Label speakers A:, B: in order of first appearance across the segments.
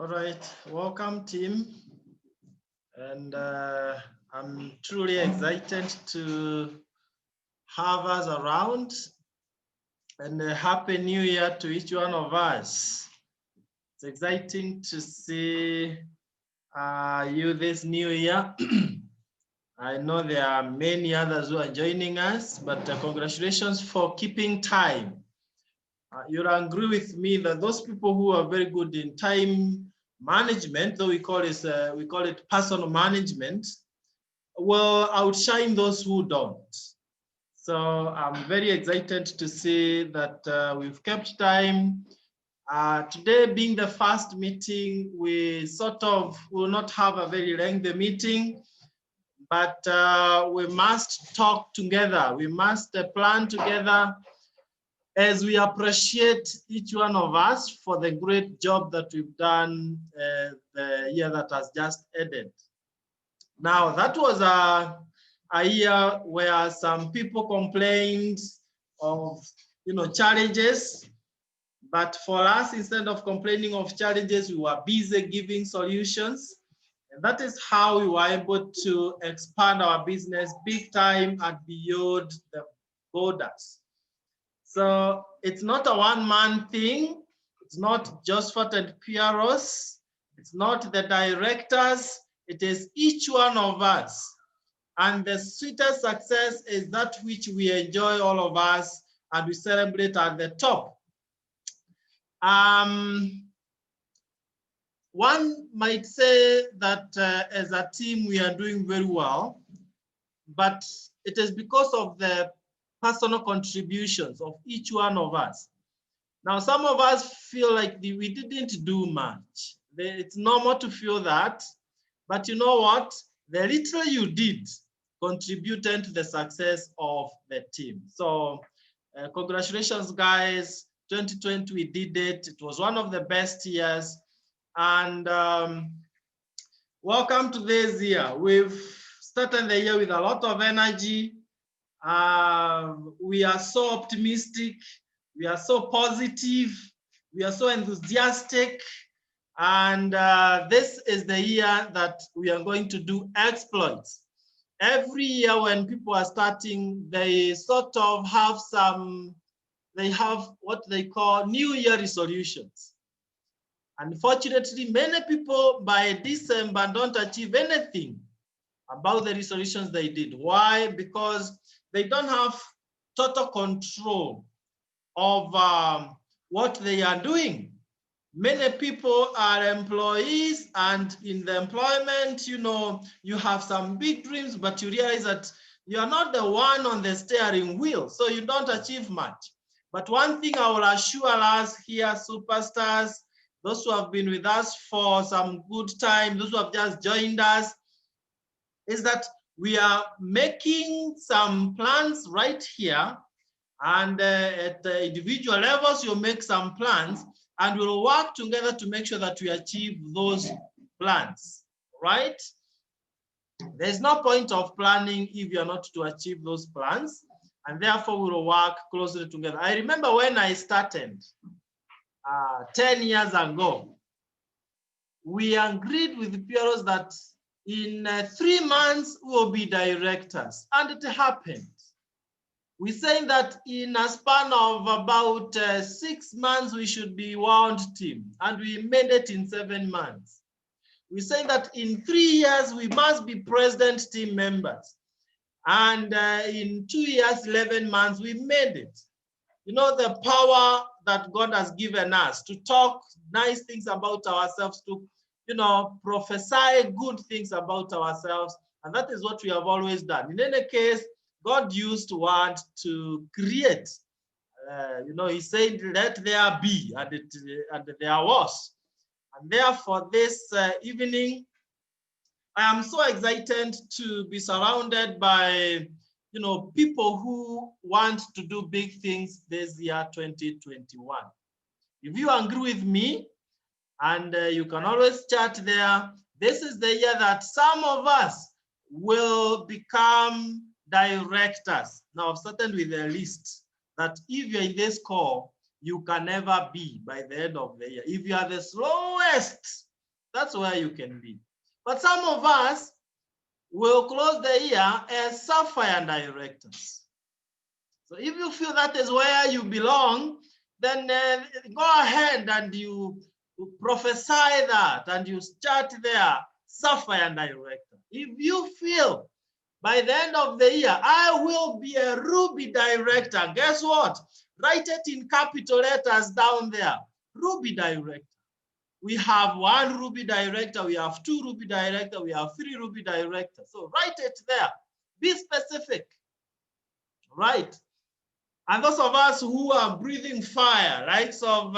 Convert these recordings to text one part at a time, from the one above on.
A: All right, welcome team. And I'm truly excited to have us around, and a happy new year to each one of us. It's exciting to see you this new year. I know there are many others who are joining us, but congratulations for keeping time. You'll agree with me that those people who are very good in time management, though we call it personal management, will outshine those who don't. So I'm very excited to see that we've kept time. Today being the first meeting, we sort of will not have a very lengthy meeting, but we must talk together. We must plan together as we appreciate each one of us for the great job that we've done the year that has just ended. Now, that was a year where some people complained of challenges, but for us, instead of complaining of challenges, we were busy giving solutions. And that is how we were able to expand our business big time and beyond the borders. So it's not a one-man thing. It's not Josphat and Pieros. It's not the directors. It is each one of us. And the sweetest success is that which we enjoy, all of us, and we celebrate at the top. One might say that as a team, we are doing very well, but it is because of the personal contributions of each one of us. Now, some of us feel like we didn't do much. It's normal to feel that, but you know what? The little you did contributed to the success of the team. So congratulations, guys. 2020, we did it. It was one of the best years. And welcome to this year. We've started the year with a lot of energy. We are so optimistic. We are so positive. We are so enthusiastic. And this is the year that we are going to do exploits. Every year when people are starting, they sort of have they have what they call New Year resolutions. Unfortunately, many people by December don't achieve anything about the resolutions they did. Why? Because they don't have total control of what they are doing. Many people are employees, and in the employment, you have some big dreams, but you realize that you are not the one on the steering wheel, so you don't achieve much. But one thing I will assure us here, superstars, those who have been with us for some good time, those who have just joined us, is that we are making some plans right here, and at the individual levels, you make some plans, and we'll work together to make sure that we achieve those plans, right? There's no point of planning if you're not to achieve those plans, and therefore we'll work closely together. I remember when I started 10 years ago, we agreed with Pieros that in 3 months we'll be directors, and it happened. We say that in a span of about 6 months, we should be one team, and we made it in 7 months. We say that in 3 years, we must be president team members. And in 2 years, 11 months, we made it. You know, the power that God has given us to talk nice things about ourselves, to, prophesy good things about ourselves. And that is what we have always done. In any case, God used word to create. He said, let there be, and there was. And therefore, this evening, I am so excited to be surrounded by, people who want to do big things this year, 2021. If you agree with me, and you can always chat there, this is the year that some of us will become directors. Now, I've started with a list that if you're in this call, you can never be by the end of the year. If you are the slowest, that's where you can be. But some of us will close the year as Sapphire directors. So if you feel that is where you belong, then go ahead and you prophesy that and you start there, Sapphire director. If you feel by the end of the year, I will be a Ruby director, guess what? Write it in capital letters down there, Ruby director. We have 1 Ruby director, we have 2 Ruby director, we have 3 Ruby directors. So write it there, be specific, right? And those of us who are breathing fire, right? So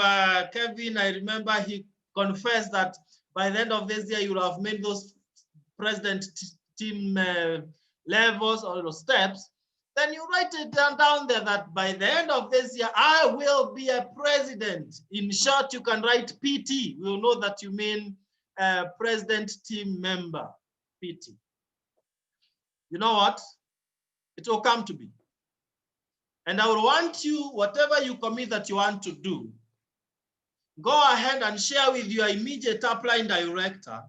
A: Kevin, I remember he confessed that by the end of this year, you will have made those president team levels or those steps. Then you write it down there that by the end of this year, I will be a president. In short, you can write PT. We'll know that you mean president team member, PT. You know what? It will come to be. And I will want you, whatever you commit that you want to do, go ahead and share with your immediate upline director.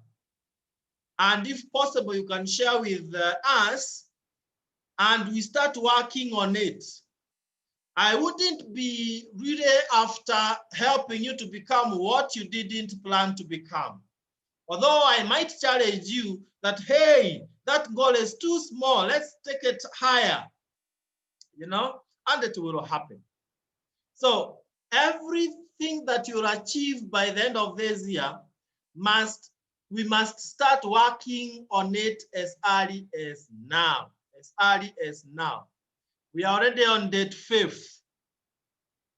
A: And if possible, you can share with us, and we start working on it. I wouldn't be really after helping you to become what you didn't plan to become. Although I might challenge you that, hey, that goal is too small, let's take it higher, you know, and it will happen. So everything that you'll achieve by the end of this year, we must start working on it as early as now, as early as now. We are already on date 5th.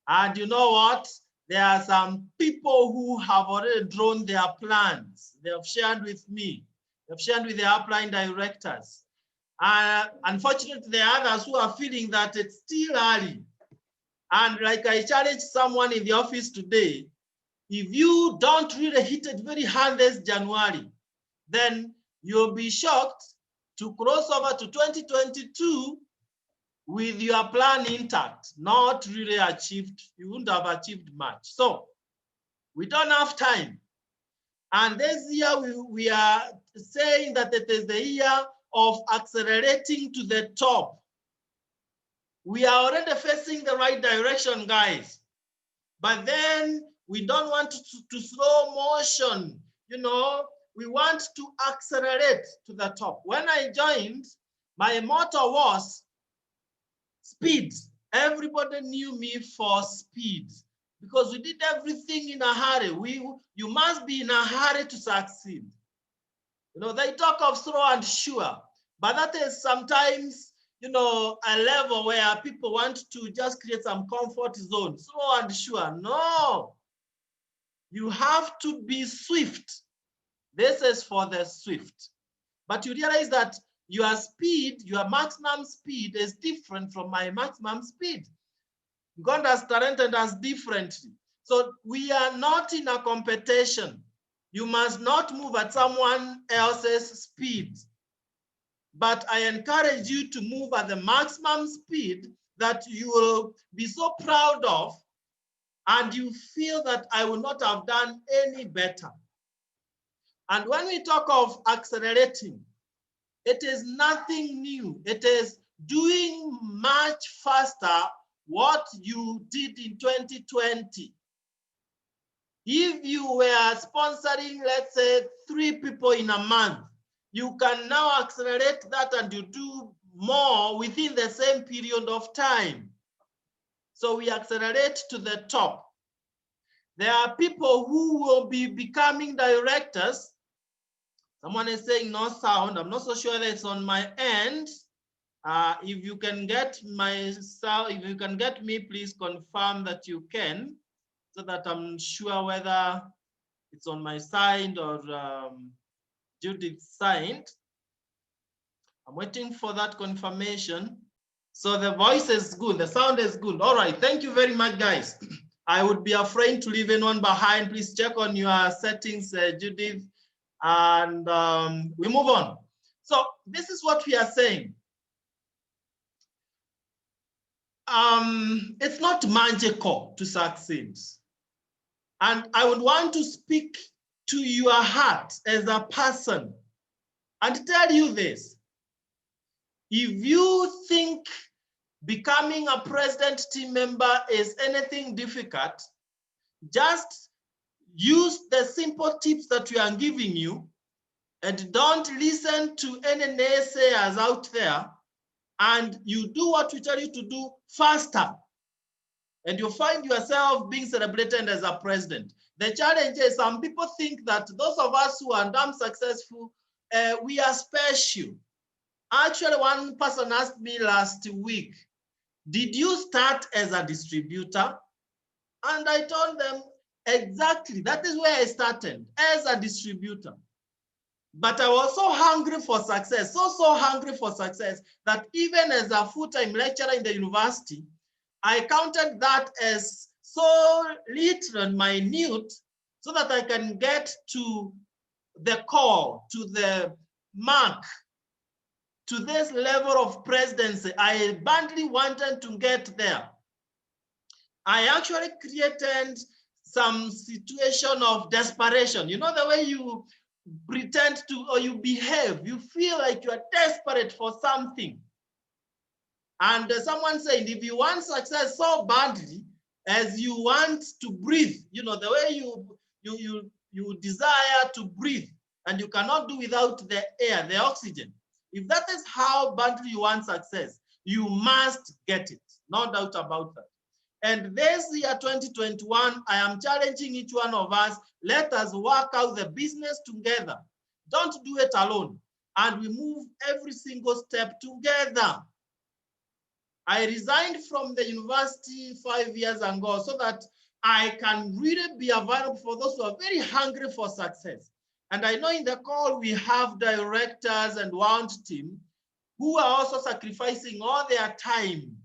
A: And you know what? There are some people who have already drawn their plans. They have shared with me. They have shared with their upline directors. Unfortunately, there are others who are feeling that it's still early. And like I challenged someone in the office today, if you don't really hit it very hard this January, then you'll be shocked to cross over to 2022 with your plan intact, not really achieved. You wouldn't have achieved much. So we don't have time. And this year we are saying that it is the year of accelerating to the top. We are already facing the right direction, guys. But then we don't want to slow motion, you know, we want to accelerate to the top. When I joined, my motto was speed. Everybody knew me for speed because we did everything in a hurry. You must be in a hurry to succeed. You know, they talk of slow and sure, but that is sometimes, you know, a level where people want to just create some comfort zone, slow and sure. No, you have to be swift. This is for the swift. But you realize that your speed, your maximum speed is different from my maximum speed. God has talented us differently. So we are not in a competition. You must not move at someone else's speed. But I encourage you to move at the maximum speed that you will be so proud of, and you feel that I will not have done any better. And when we talk of accelerating, it is nothing new. It is doing much faster what you did in 2020. If you were sponsoring, let's say, 3 people in a month, you can now accelerate that and you do more within the same period of time. So we accelerate to the top. There are people who will be becoming directors. Someone is saying no sound. I'm not so sure that it's on my end. If you can get my sound, if you can get me, please confirm that you can, so that I'm sure whether it's on my side or Judith's side. I'm waiting for that confirmation. So the voice is good, the sound is good. All right, thank you very much, guys. I would be afraid to leave anyone behind. Please check on your settings, Judith, and we move on. So this is what we are saying. it's not magical to succeed. And I would want to speak to your heart as a person and tell you this. If you think becoming a president team member is anything difficult, just use the simple tips that we are giving you and don't listen to any naysayers out there, and you do what we tell you to do faster. And you'll find yourself being celebrated as a president. The challenge is some people think that those of us who are damn successful, we are special. Actually, one person asked me last week, did you start as a distributor? And I told them, exactly, that is where I started, as a distributor. But I was so hungry for success, so hungry for success, that even as a full-time lecturer in the university, I counted that as so little and minute so that I can get to the core, to the mark, to this level of presidency. I badly wanted to get there. I actually created some situation of desperation. You know, the way you pretend to, or you behave, you feel like you are desperate for something. And someone said, if you want success so badly as you want to breathe, you know, the way you desire to breathe, and you cannot do without the air, the oxygen. If that is how badly you want success, you must get it, no doubt about that. And this year, 2021, I am challenging each one of us, let us work out the business together. Don't do it alone. And we move every single step together. I resigned from the university 5 years ago so that I can really be available for those who are very hungry for success. And I know in the call we have directors and wound team who are also sacrificing all their time,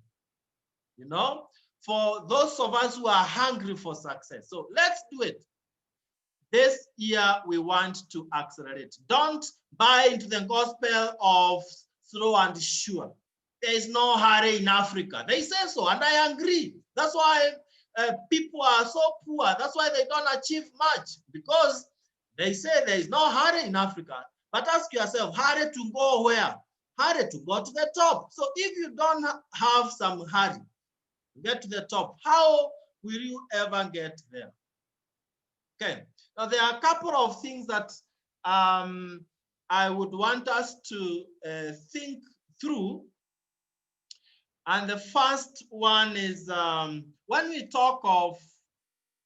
A: you know, for those of us who are hungry for success. So let's do it. This year we want to accelerate. Don't buy into the gospel of slow and sure. There is no hurry in Africa. They say so, and I agree. That's why people are so poor. That's why they don't achieve much, because they say there is no hurry in Africa. But ask yourself, hurry to go where? Hurry to go to the top. So if you don't have some hurry to get to the top, how will you ever get there? Okay, now there are a couple of things that I would want us to think through. And the first one is when we talk of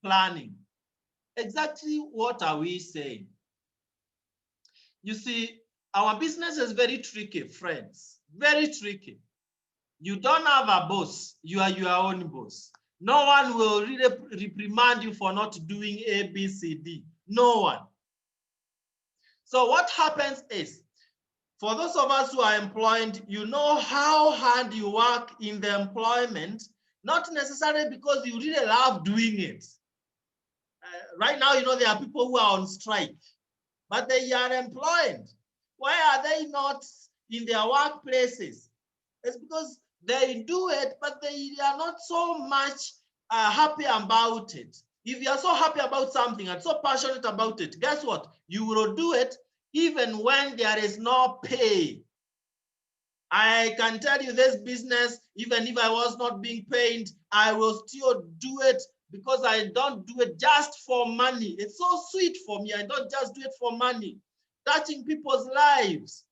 A: planning, exactly what are we saying? You see, our business is very tricky, friends, very tricky. You don't have a boss, you are your own boss. No one will really reprimand you for not doing A, B, C, D. No one. So what happens is, for those of us who are employed, you know how hard you work in the employment, not necessarily because you really love doing it. Right now, you know, there are people who are on strike, but they are employed. Why are they not in their workplaces? It's because they do it, but they are not so much happy about it. If you are so happy about something and so passionate about it, guess what? You will do it even when there is no pay. I can tell you this business, even if I was not being paid, I will still do it because I don't do it just for money. It's so sweet for me. I don't just do it for money. Touching people's lives,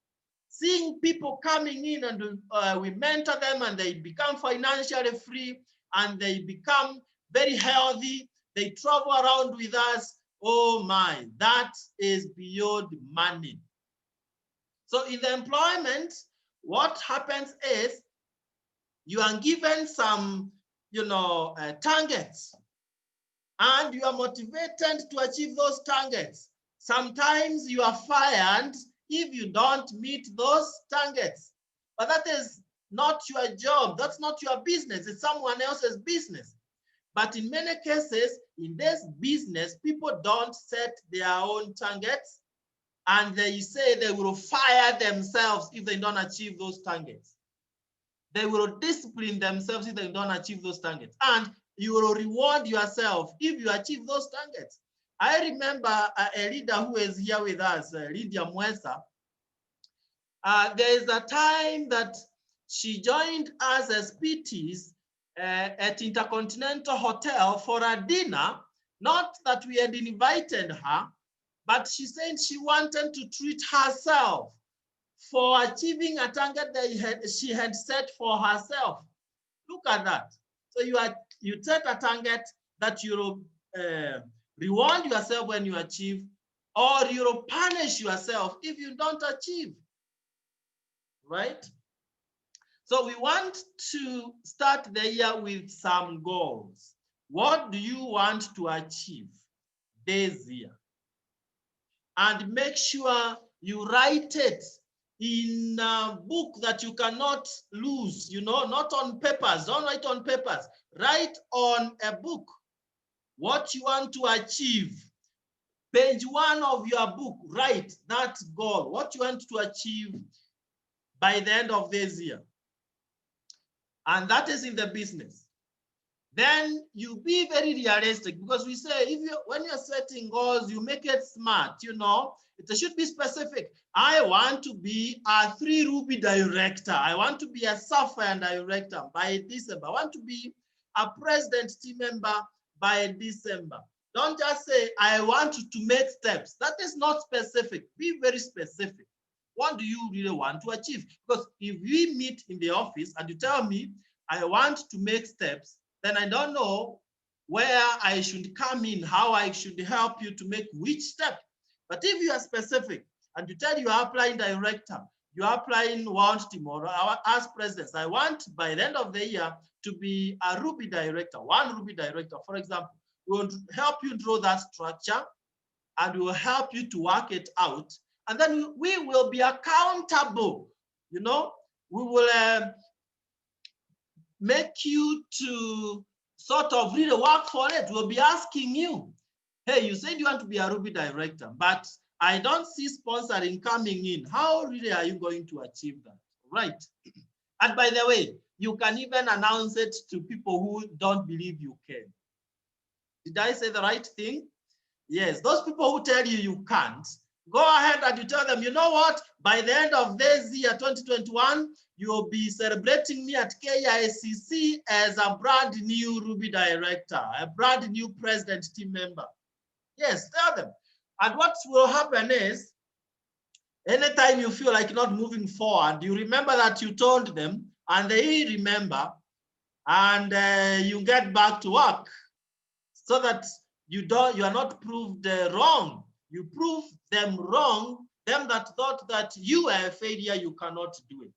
A: seeing people coming in, and we mentor them and they become financially free and they become very healthy. They travel around with us. Oh my, that is beyond money. So in the employment, what happens is you are given some, targets, and you are motivated to achieve those targets. Sometimes you are fired if you don't meet those targets, but that is not your job. That's not your business. It's someone else's business. But in many cases, in this business, people don't set their own targets, and they say they will fire themselves if they don't achieve those targets. they will discipline themselves if they don't achieve those targets. And you will reward yourself if you achieve those targets. I remember a leader who is here with us, Lydia Mwesa. There is a time that she joined us as PTs at Intercontinental Hotel for a dinner. Not that we had invited her, but she said she wanted to treat herself for achieving a target that she had set for herself. Look at that. So you set a target that you reward yourself when you achieve, or you punish yourself if you don't achieve, right? So we want to start the year with some goals. What do you want to achieve this year? And make sure you write it in a book that you cannot lose, not on papers. Don't write on papers. Write on a book what you want to achieve. Page 1 of your book, write that goal, what you want to achieve by the end of this year. And that is in the business. Then you be very realistic, because we say when you're setting goals, you make it smart, it should be specific. I want to be a 3 Ruby director. I want to be a Sapphire director by December. I want to be a president team member by December. Don't just say, I want to make steps. That is not specific. Be very specific. What do you really want to achieve? Because if we meet in the office and you tell me, I want to make steps, then I don't know where I should come in, how I should help you to make which step. But if you are specific and you tell you are applying director, you are applying one team or as president, I want by the end of the year to be a Ruby director, 1 Ruby director, for example. We will help you draw that structure and we will help you to work it out. And then we will be accountable. We will make you to sort of really work for it. We'll be asking you, hey, you said you want to be a Ruby director, but I don't see sponsoring coming in. How really are you going to achieve that? Right. And by the way, you can even announce it to people who don't believe you can. Did I say the right thing? Yes, those people who tell you you can't, go ahead and you tell them, you know what? By the end of this year, 2021, you'll be celebrating me at KICC as a brand new Ruby director, a brand new president team member. Yes, tell them. And what will happen is, anytime you feel like not moving forward, you remember that you told them, and they remember, and you get back to work, so that you are not proved wrong. You prove them wrong, them that thought that you are a failure, you cannot do it.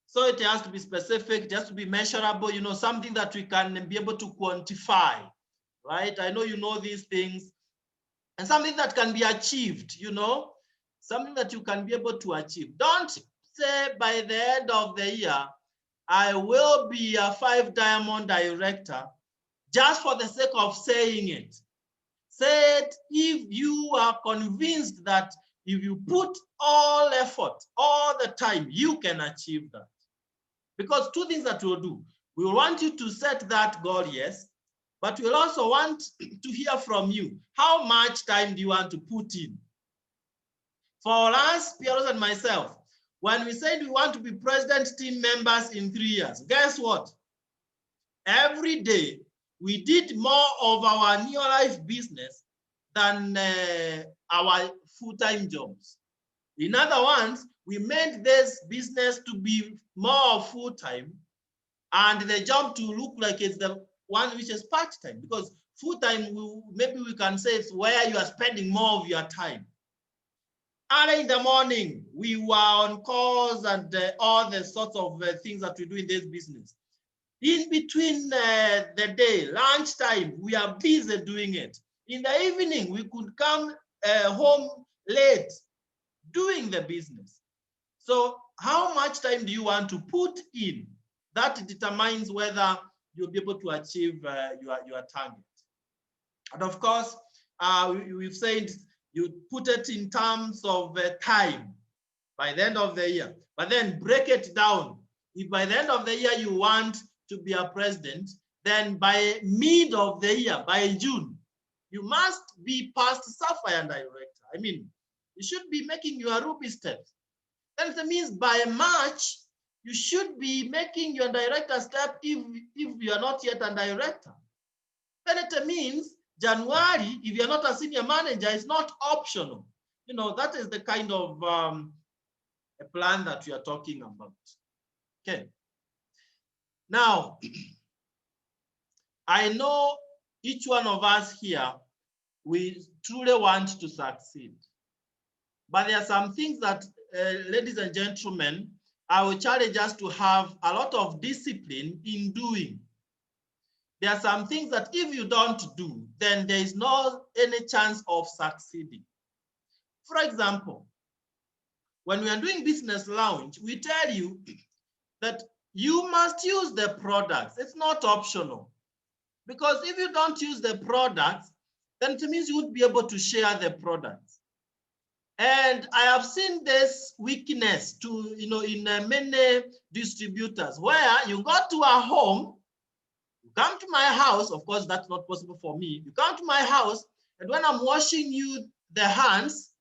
A: So it has to be specific, it has to be measurable, something that we can be able to quantify, right? I know you know these things, and something that can be achieved, something that you can be able to achieve. Don't say by the end of the year, I will be a 5-diamond director, just for the sake of saying it. Say it if you are convinced that if you put all effort, all the time, you can achieve that. Because 2 things that we'll do. We want you to set that goal, yes, but we'll also want to hear from you. How much time do you want to put in? For us, Pierre and myself, when we said we want to be president team members in 3 years, guess what? Every day, we did more of our Neolife business than our full-time jobs. In other words, we made this business to be more full-time and the job to look like it's the one which is part-time, because full-time, maybe we can say it's where you are spending more of your time. Early in the morning, we were on calls and all the sorts of things that we do in this business. In between the day, lunchtime, we are busy doing it. In the evening, we could come home late doing the business. So how much time do you want to put in? That determines whether you'll be able to achieve your target. And of course, we've said you put it in terms of time by the end of the year, but then break it down If by the end of the year you want to be a president, then by mid of the year, by June, you must be past Sapphire Director. I mean, you should be making your Ruby steps. Then it means by March, you should be making your director step if you are not yet a director. Then it means January, if you're not a senior manager, it's not optional. You know, that is the kind of a plan that we are talking about. Okay. Now, I know each one of us here, we truly want to succeed. But there are some things that, ladies and gentlemen, I will challenge us to have a lot of discipline in doing. There are some things that if you don't do, then there is no any chance of succeeding. For example, when we are doing business launch, we tell you that you must use the products. It's not optional. Because if you don't use the products, then it means you would be able to share the products. And I have seen this weakness to, in many distributors where you go to a home, you come to my house, of course, that's not possible for me. You come to my house, and when I'm washing you the hands,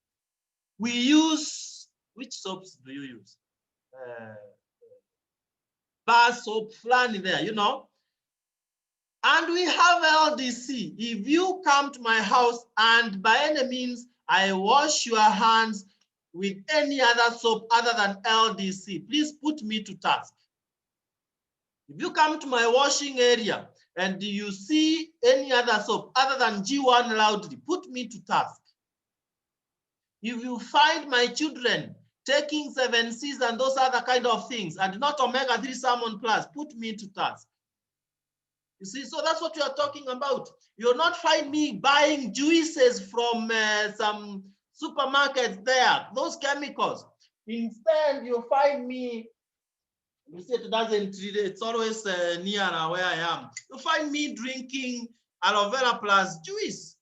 A: we use, which soaps do you use? Bar soap, flan there, And we have LDC. If you come to my house and by any means, I wash your hands with any other soap other than LDC, please put me to task. If you come to my washing area and you see any other soap other than G1 Loudly, put me to task. If you find my children taking 7Cs and those other kind of things and not omega-3 salmon plus, put me to task. You see, so that's what we are talking about. You'll not find me buying juices from some supermarkets there, those chemicals. Instead, you'll find me, you see, it's always near where I am. You'll find me drinking aloe vera plus juice,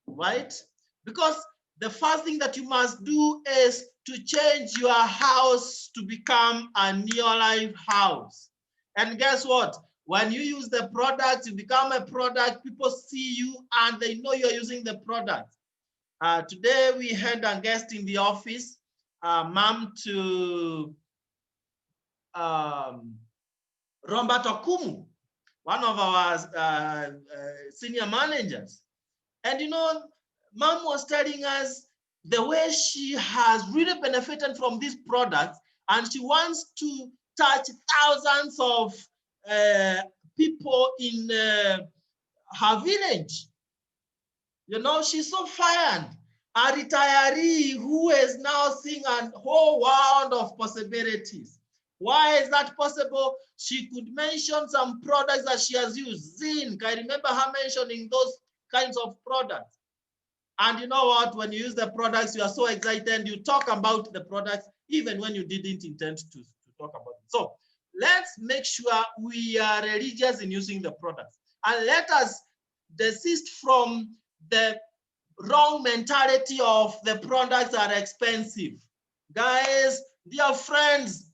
A: right? Because the first thing that you must do is to change your house to become a Neolife house. And guess what? When you use the product, you become a product, people see you and they know you're using the product. Today we had a guest in the office, mom to Robert Okumu, one of our senior managers. And mom was telling us the way she has really benefited from these products, and she wants to touch thousands of people in her village. She's so fired. A retiree who is now seeing a whole world of possibilities. Why is that possible? She could mention some products that she has used. Zinc, I remember her mentioning those kinds of products. And you know what? When you use the products, you are so excited. You talk about the products even when you didn't intend to talk about it. So let's make sure we are religious in using the products. And let us desist from the wrong mentality of the products are expensive. Guys, dear friends,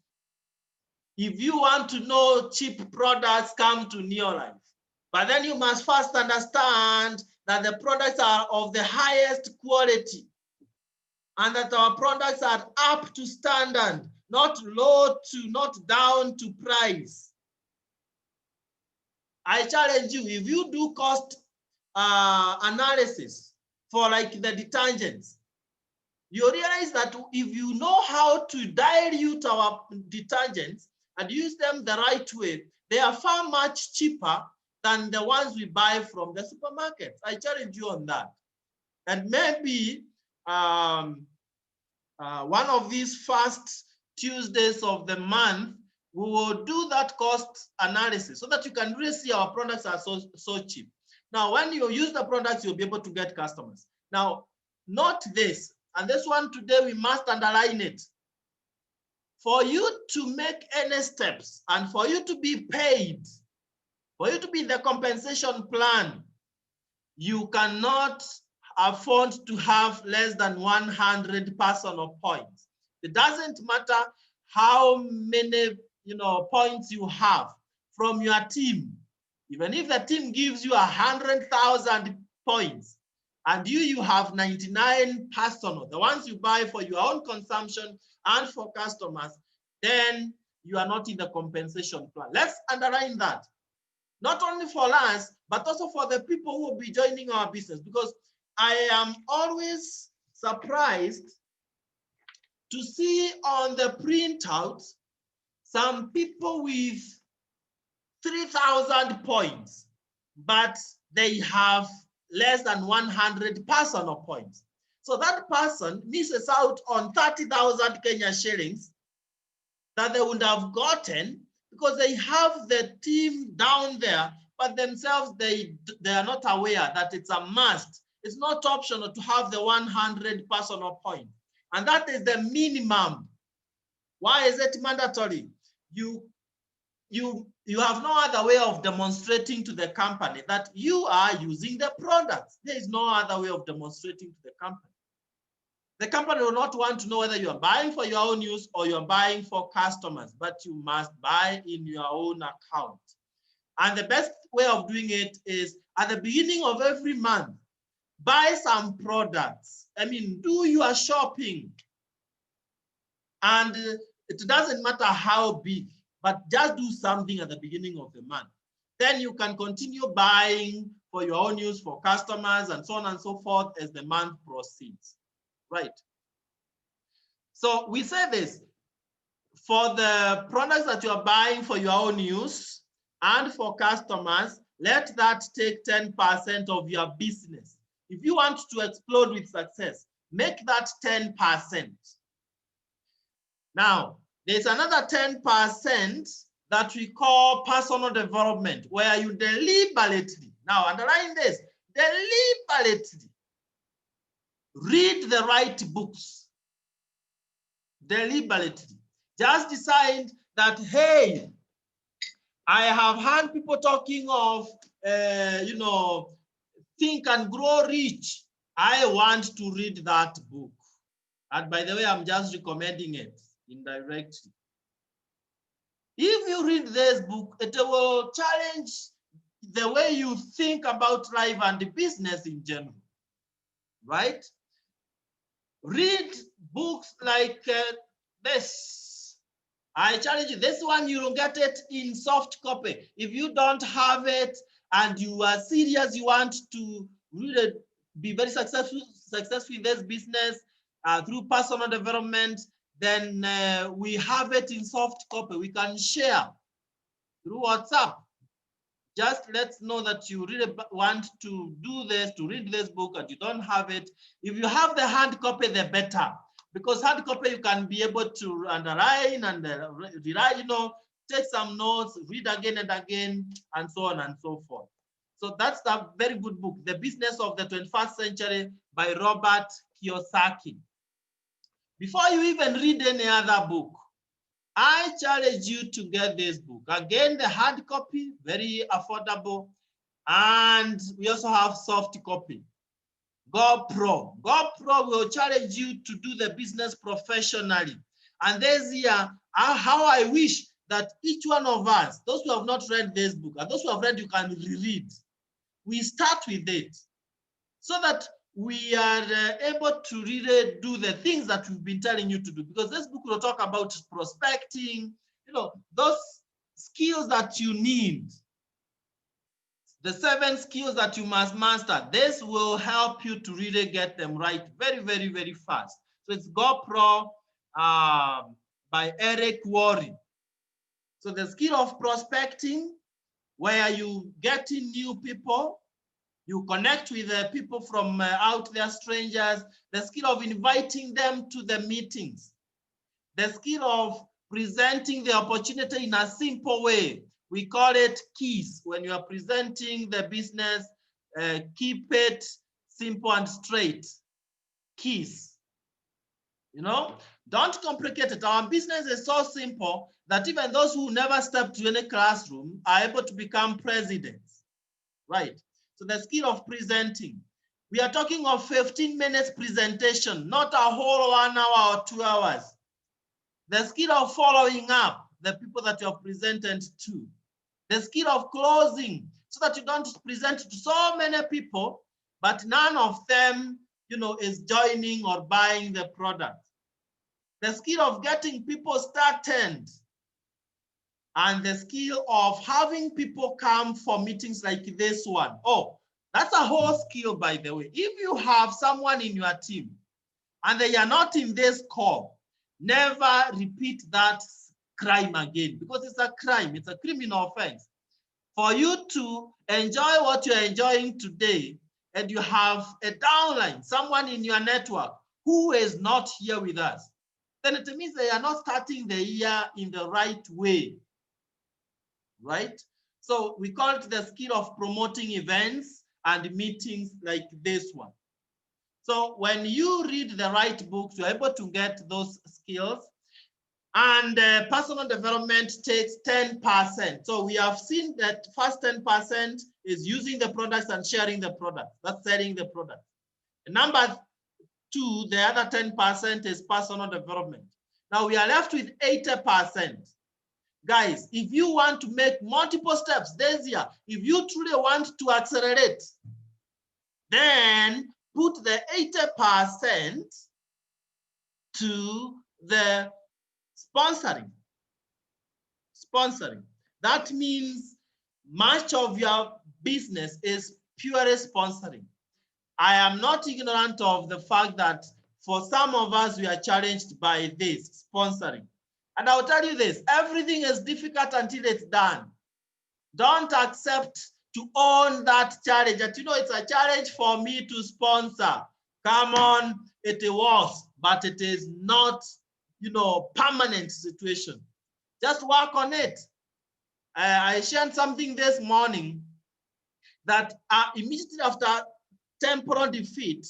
A: if you want to know cheap products, come to Neolife. But then you must first understand that the products are of the highest quality and that our products are up to standard, not down to price. I challenge you, if you do cost analysis for like the detergents, you realize that if you know how to dilute our detergents and use them the right way, they are far much cheaper than the ones we buy from the supermarkets. I challenge you on that. And maybe one of these first Tuesdays of the month, we will do that cost analysis so that you can really see our products are so cheap. Now, when you use the products, you'll be able to get customers. Now, note this, and this one today, we must underline it. For you to make any steps and for you to be paid, for you to be in the compensation plan, you cannot afford to have less than 100 personal points. It doesn't matter how many points you have from your team, even if the team gives you 100,000 points and you have 99 personal, the ones you buy for your own consumption and for customers, then you are not in the compensation plan. Let's underline that. Not only for us, but also for the people who will be joining our business, because I am always surprised to see on the printout some people with 3,000 points, but they have less than 100 personal points. So that person misses out on 30,000 Kenya shillings that they would have gotten because they have the team down there, but themselves, they are not aware that it's a must. It's not optional to have the 100 personal points. And that is the minimum. Why is it mandatory? You have no other way of demonstrating to the company that you are using the products. There is no other way of demonstrating to the company. The company will not want to know whether you are buying for your own use or you're buying for customers, but you must buy in your own account. And the best way of doing it is at the beginning of every month, buy some products. I mean, do your shopping. And it doesn't matter how big, but just do something at the beginning of the month. Then you can continue buying for your own use, for customers, and so on and so forth as the month proceeds. Right. So we say this, for the products that you are buying for your own use and for customers, let that take 10% of your business. If you want to explode with success, make that 10%. Now, there's another 10% that we call personal development, where you deliberately, now underline this, deliberately read the right books. Deliberately. Just decide that, hey, I have heard people talking of, Think and Grow Rich. I want to read that book. And by the way, I'm just recommending it indirectly. If you read this book, it will challenge the way you think about life and the business in general, right? Read books like this. I challenge you, this one, you will get it in soft copy. If you don't have it and you are serious, you want to really be very successful in this business through personal development, then we have it in soft copy. We can share through WhatsApp. Just let's know that you really want to do this, to read this book, and you don't have it. If you have the hard copy, the better. Because hard copy, you can be able to underline and take some notes, read again and again, and so on and so forth. So that's a very good book, The Business of the 21st Century by Robert Kiyosaki. Before you even read any other book, I challenge you to get this book. Again, the hard copy, very affordable. And we also have soft copy. GoPro. GoPro will challenge you to do the business professionally. And this year, how I wish that each one of us, those who have not read this book, and those who have read, you can reread. We start with it so that we are able to really do the things that we've been telling you to do. Because this book will talk about prospecting, those skills that you need. The 7 skills that you must master. This will help you to really get them right very, very, very fast. So it's GoPro by Eric Worre. So the skill of prospecting, where you get in new people, you connect with people from out there, strangers. The skill of inviting them to the meetings. The skill of presenting the opportunity in a simple way. We call it KEYS. When you are presenting the business, keep it simple and straight. KEYS. Don't complicate it. Our business is so simple that even those who never step to any classroom are able to become presidents, right? So the skill of presenting. We are talking of 15 minutes presentation, not a whole 1 hour or 2 hours. The skill of following up. the people that you have presented to. The skill of closing, so that you don't present to so many people, but none of them, is joining or buying the product. The skill of getting people started, and the skill of having people come for meetings like this one. Oh, that's a whole skill, by the way. If you have someone in your team and they are not in this call, never repeat that crime again, because it's a crime, it's a criminal offense. For you to enjoy what you're enjoying today, and you have a downline, someone in your network who is not here with us, then it means they are not starting the year in the right way, right? So we call it the skill of promoting events and meetings like this one. So when you read the right books, you're able to get those skills. And personal development takes 10%. So we have seen that first 10% is using the products and sharing the product. That's selling the product. Number 2, the other 10% is personal development. Now we are left with 80%. Guys, if you want to make multiple steps this year, if you truly want to accelerate, then put the 80% to the sponsoring. That means much of your business is purely sponsoring. I am not ignorant of the fact that for some of us, we are challenged by this sponsoring. And I'll tell you this, everything is difficult until it's done. Don't accept to own that challenge. That, it's a challenge for me to sponsor. Come on, it was, but it is not, permanent situation. Just work on it. I shared something this morning that immediately after temporal defeat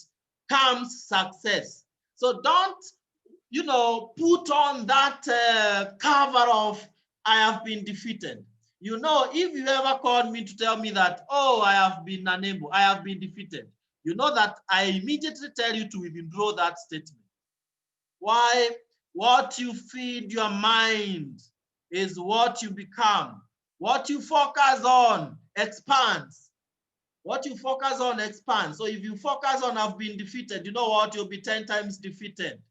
A: comes success. So don't, put on that cover of I have been defeated. If you ever called me to tell me that, oh, I have been unable, I have been defeated, you know that I immediately tell you to withdraw that statement. Why? What you feed your mind is what you become. What you focus on expands. What you focus on expands. So if you focus on I've been defeated, you know what? You'll be 10 times defeated.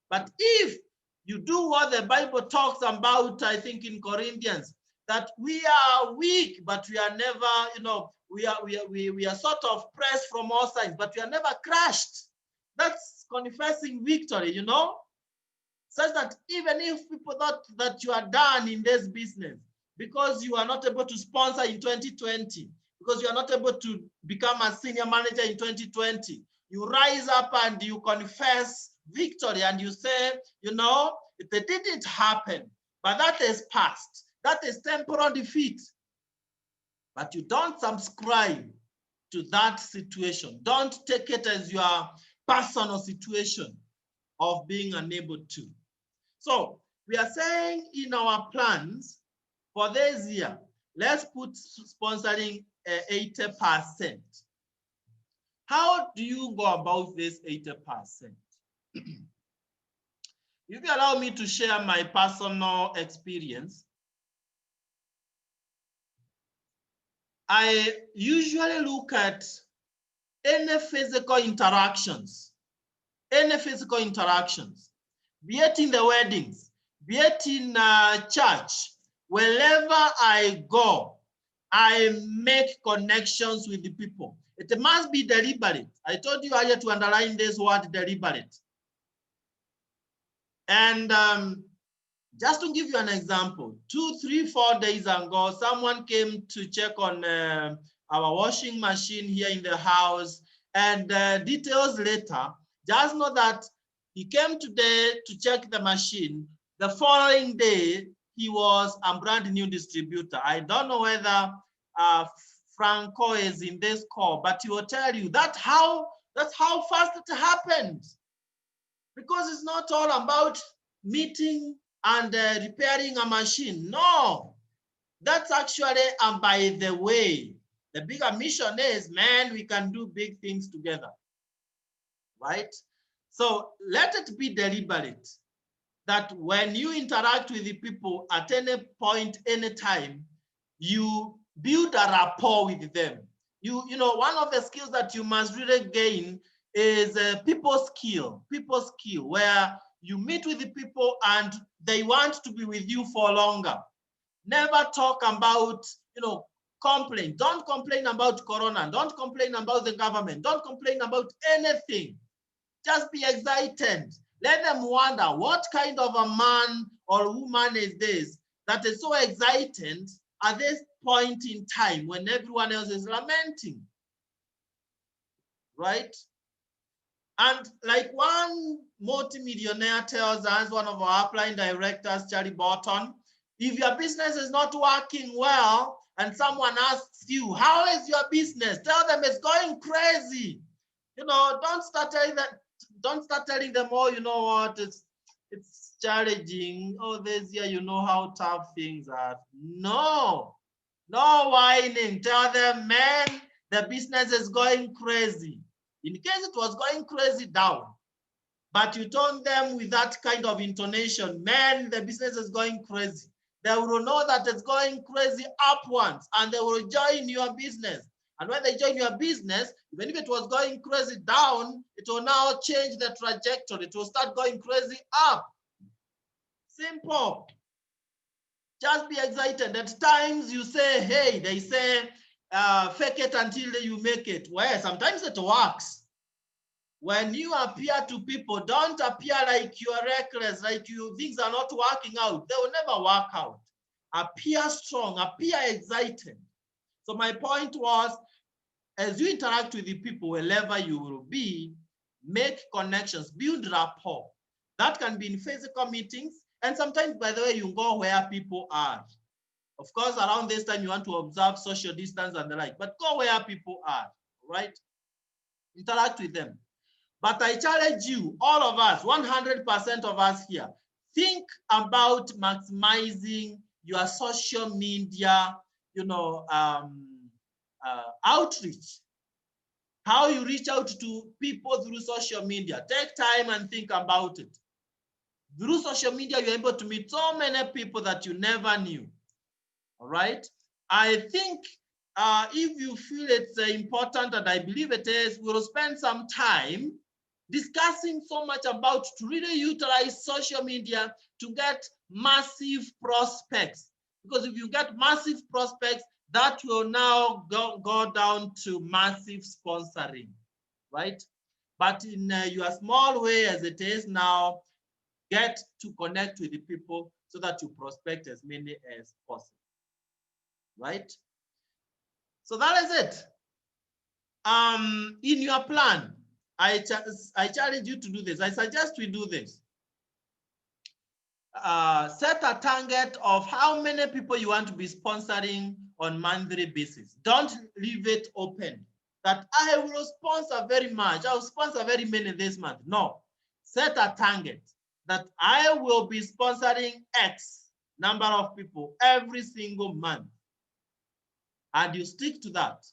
A: But if you do what the Bible talks about, I think in Corinthians, that we are weak, but we are never, we are sort of pressed from all sides, but we are never crushed. That's confessing victory, such that even if people thought that you are done in this business because you are not able to sponsor in 2020, because you are not able to become a senior manager in 2020, you rise up and you confess victory and you say, it didn't happen, but that is past. That is temporal defeat. But you don't subscribe to that situation. Don't take it as your personal situation of being unable to. So we are saying in our plans for this year, let's put sponsoring 80%. How do you go about this 80%? If you allow me to share my personal experience, I usually look at any physical interactions, be it in the weddings, be it in church, wherever I go, I make connections with the people. It must be deliberate. I told you earlier to underline this word deliberate. And just to give you an example, 2, 3, 4 days ago, someone came to check on our washing machine here in the house, and details later, just know that he came today to check the machine. The following day, he was a brand new distributor. I don't know whether Franco is in this call, but he will tell you that's how fast it happened. Because it's not all about meeting and repairing a machine. No, that's actually by the way. The bigger mission is, man, we can do big things together, right? So let it be deliberate. that when you interact with the people at any point, any time, you build a rapport with them. You know, one of the skills that you must really gain is people skill, where you meet with the people and they want to be with you for longer. Never talk about, complain. Don't complain about Corona. Don't complain about the government. Don't complain about anything. Just be excited. Let them wonder, what kind of a man or woman is this that is so excited at this point in time when everyone else is lamenting, right? And like one multimillionaire tells us, one of our upline directors, Charlie Burton, if your business is not working well and someone asks you, how is your business? Tell them it's going crazy. Don't start telling them, oh, you know what, it's challenging. Oh, this year, you know how tough things are. No whining. Tell them, man, the business is going crazy. In case it was going crazy down, but you told them with that kind of intonation, man, the business is going crazy, they will know that it's going crazy upwards and they will join your business. And when they join your business, even if it was going crazy down, it will now change the trajectory. It will start going crazy up. Simple. Just be excited. At times you say, hey, they say, fake it until you make it. Well, sometimes it works. When you appear to people, don't appear like you are reckless, like things are not working out. They will never work out. Appear strong, appear excited. So my point was, as you interact with the people, wherever you will be, make connections, build rapport. That can be in physical meetings. And sometimes, by the way, you go where people are. Of course, around this time, you want to observe social distance and the like, but go where people are, right? Interact with them. But I challenge you, all of us, 100% of us here, think about maximizing your social media, outreach. How you reach out to people through social media. Take time and think about it. Through social media, you're able to meet so many people that you never knew. All right. I think if you feel it's important, and I believe it is, we'll spend some time discussing so much about to really utilize social media to get massive prospects. Because if you get massive prospects, that will now go down to massive sponsoring, right? But in your small way as it is now, get to connect with the people so that you prospect as many as possible, right? So that is it. In your plan, I challenge you to do this. I suggest we do this. Set a target of how many people you want to be sponsoring on monthly basis. Don't leave it open that I will sponsor very much. I will sponsor very many this month. No, set a target that I will be sponsoring X number of people every single month. And you stick to that.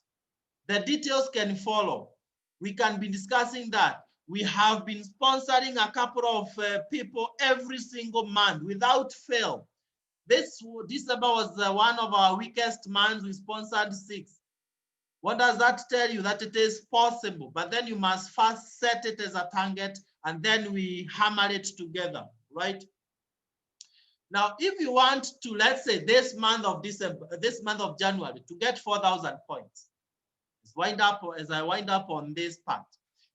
A: The details can follow. We can be discussing that. We have been sponsoring a couple of people every single month without fail. This December was one of our weakest months. We sponsored 6. What does that tell you? That it is possible, but then you must first set it as a target and then we hammer it together, right? Now, if you want to, let's say this month of January, to get 4,000 points, as I wind up on this part,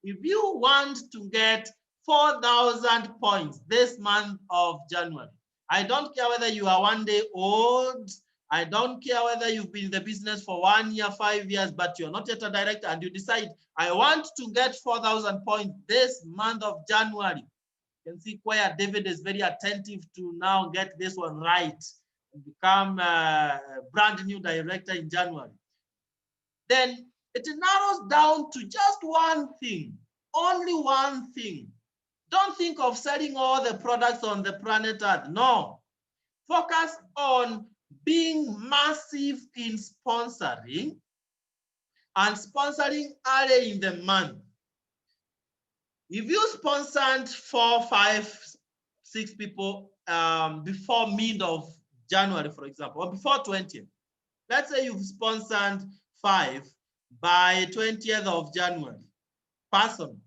A: if you want to get 4,000 points this month of January, I don't care whether you are 1 day old, I don't care whether you've been in the business for 1 year, 5 years, but you're not yet a director and you decide, I want to get 4,000 points this month of January. You can see where David is very attentive to now get this one right and become a brand new director in January. Then it narrows down to just one thing, only one thing. Don't think of selling all the products on the planet Earth. No. Focus on being massive in sponsoring and sponsoring early in the month. If you sponsored 4, 5 6 people before mid of January, for example, or before 20th. Let's say you've sponsored 5 by 20th of January, person.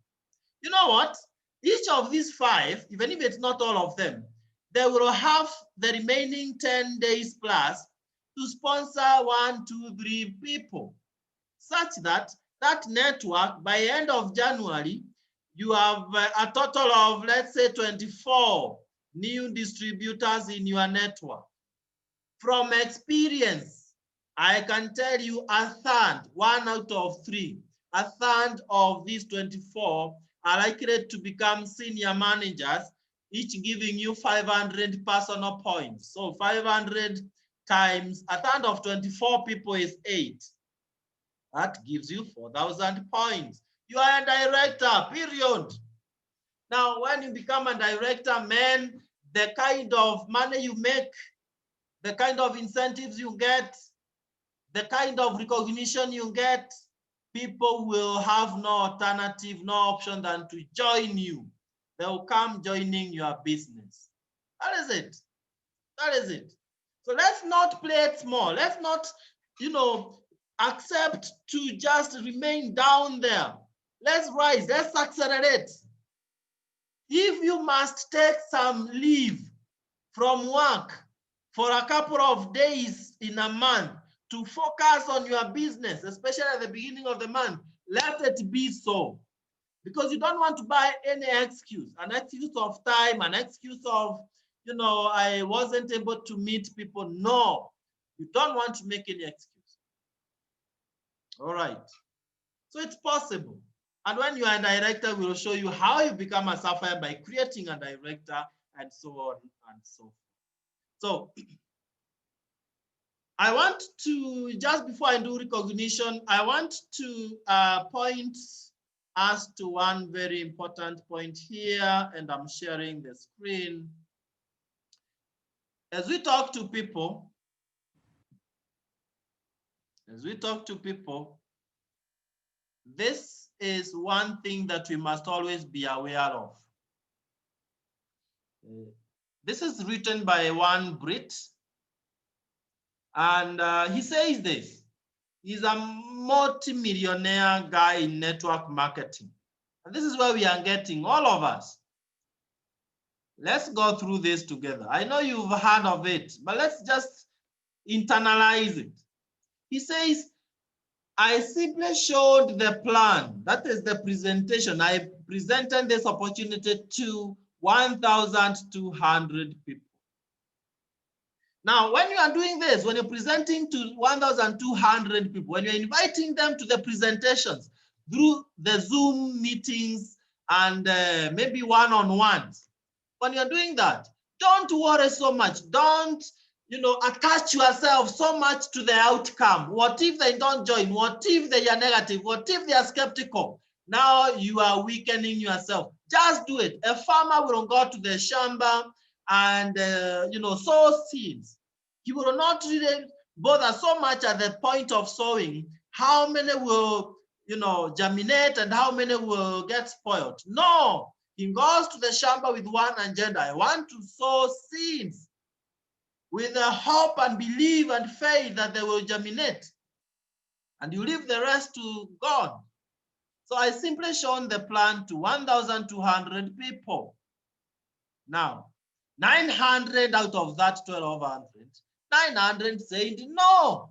A: You know what? Each of these 5, even if it's not all of them, they will have the remaining 10 days plus to sponsor 1, 2, 3 people, such that that network, by end of January, you have a total of, let's say, 24 new distributors in your network. From experience, I can tell you a third, 1 out of 3, a third of these 24 are likely to become senior managers, each giving you 500 personal points. So 500 times a third of 24 people is 8. That gives you 4,000 points. You are a director, period. Now, when you become a director, man, the kind of money you make, the kind of incentives you get, the kind of recognition you get, people will have no alternative, no option than to join you. They will come joining your business. That is it. That is it. So let's not play it small. Let's not, accept to just remain down there. Let's rise. Let's accelerate. If you must take some leave from work for a couple of days in a month to focus on your business, especially at the beginning of the month, let it be so. Because you don't want to buy any excuse, an excuse of time, an excuse of, I wasn't able to meet people. No, you don't want to make any excuse. All right. So it's possible. And when you are a director, we'll show you how you become a Sapphire by creating a director and so on and so forth. So I want to, just before I do recognition, I want to point us to one very important point here, and I'm sharing the screen. As we talk to people, this is one thing that we must always be aware of. This is written by one Brit, and he says this. He's a multi-millionaire guy in network marketing. And this is where we are getting, all of us. Let's go through this together. I know you've heard of it, but let's just internalize it. He says, I simply showed the plan. That is the presentation. I presented this opportunity to 1,200 people. Now, when you are doing this, when you're presenting to 1,200 people, when you're inviting them to the presentations through the Zoom meetings and maybe one-on-ones, when you're doing that, don't worry so much. Don't, attach yourself so much to the outcome. What if they don't join? What if they are negative? What if they are skeptical? Now you are weakening yourself. Just do it. A farmer will go to the shamba and sow seeds. He will not really bother so much at the point of sowing how many will germinate and how many will get spoiled. No, he goes to the shamba with one agenda. I want to sow seeds with a hope and belief and faith that they will germinate, and you leave the rest to God. So I simply shown the plan to 1,200 people. Now, 900 out of that 1,200, 900 said no.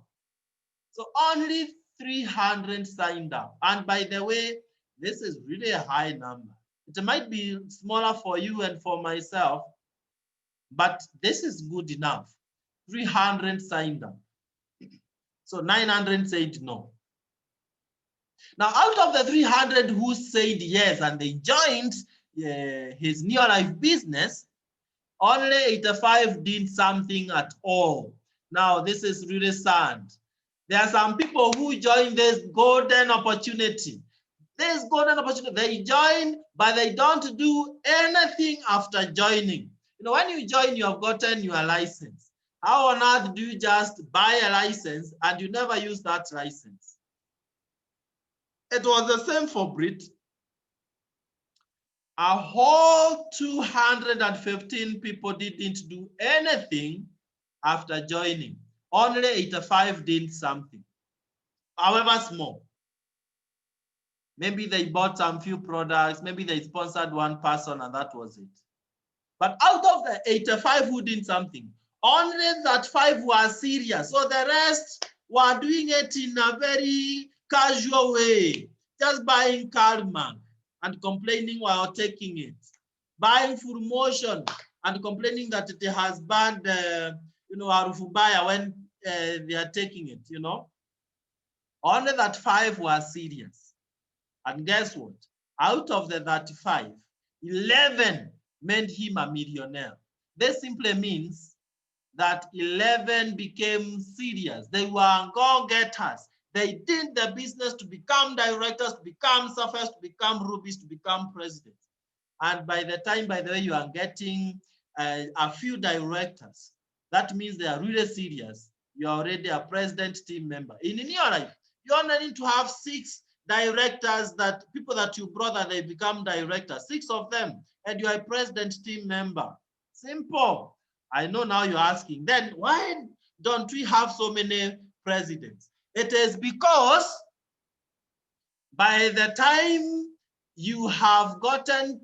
A: So only 300 signed up. And by the way, this is really a high number. It might be smaller for you and for myself, but this is good enough. 300 signed up. So 900 said no. Now, out of the 300 who said yes and they joined his Neolife business, only 85 did something at all. Now, this is really sad. There are some people who join this golden opportunity. This golden opportunity, they join, but they don't do anything after joining. When you join, you have gotten your license. How on earth do you just buy a license and you never use that license? It was the same for Brit. A whole 215 people didn't do anything after joining. Only 85 did something, however small. Maybe they bought some few products, maybe they sponsored one person and that was it. But out of the 85 who did something, only that 5 were serious. So the rest were doing it in a very casual way, just buying karma and complaining while taking it, buying full motion and complaining that it has banned, Arufubaya when they are taking it, Only that 5 were serious. And guess what? Out of the 35, 11 made him a millionaire. This simply means that 11 became serious. They were go-getters. They did the business to become directors, to become surfers, to become rubies, to become presidents. And by the time, by the way, you are getting a few directors, that means they are really serious. You're already a president team member. In your life, you only need to have 6 directors, that people that you brought that they become directors, 6 of them, and you're a president team member. Simple. I know now you're asking, then why don't we have so many presidents? It is because by the time you have gotten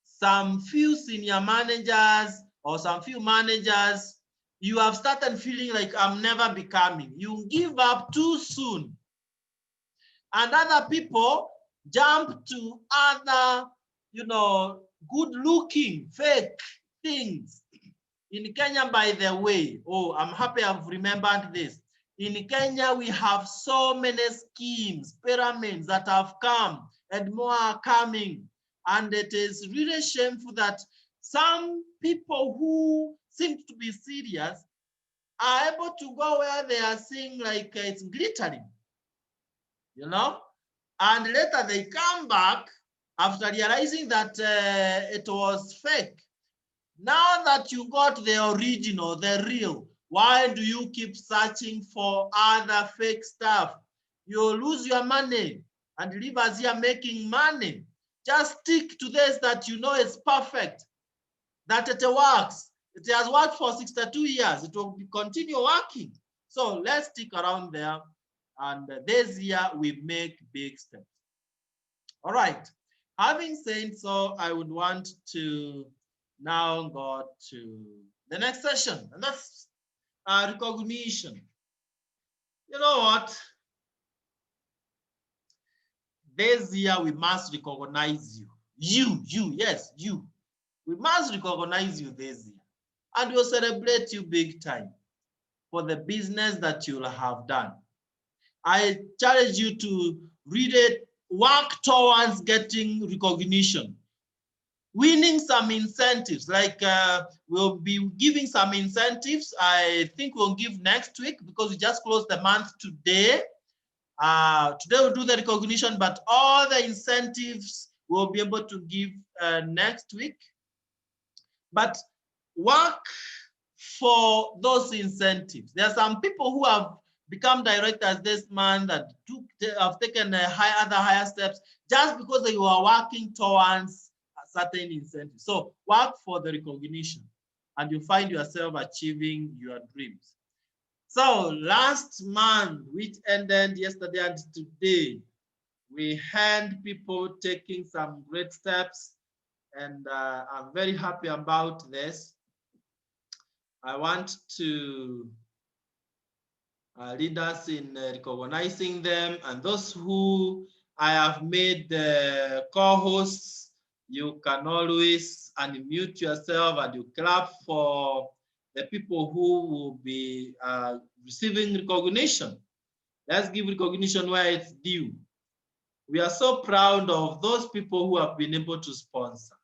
A: some few senior managers or some few managers, you have started feeling like I'm never becoming. You give up too soon. And other people jump to other, good looking, fake things. In Kenya, by the way, I'm happy I've remembered this. In Kenya, we have so many schemes, pyramids that have come and more are coming. And it is really shameful that some people who seem to be serious are able to go where they are seeing like it's glittering, and later they come back after realizing that it was fake. Now that you got the original, the real, why do you keep searching for other fake stuff? You lose your money and leave us here making money. Just stick to this that you know is perfect, that it works. It has worked for 62 years. It will continue working. So let's stick around there. And this year we make big steps. All right. Having said so, I would want to now go to the next session, and that's recognition. You know what? This year we must recognize you. Yes, you. We must recognize you this year, and we'll celebrate you big time for the business that you'll have done. I challenge you to really work towards getting recognition, winning some incentives. Like we'll be giving some incentives. I think we'll give next week because we just closed the month today. Today we'll do the recognition, but all the incentives we'll be able to give next week. But work for those incentives. There are some people who have become directors this month that have taken other higher steps just because they were working towards a certain incentive. So work for the recognition and you find yourself achieving your dreams. So last month, which ended yesterday and today, we had people taking some great steps, and I'm very happy about this. I want to lead us in recognizing them, and those who I have made the co-hosts, you can always unmute yourself and you clap for the people who will be receiving recognition. Let's give recognition where it's due. We are so proud of those people who have been able to sponsor.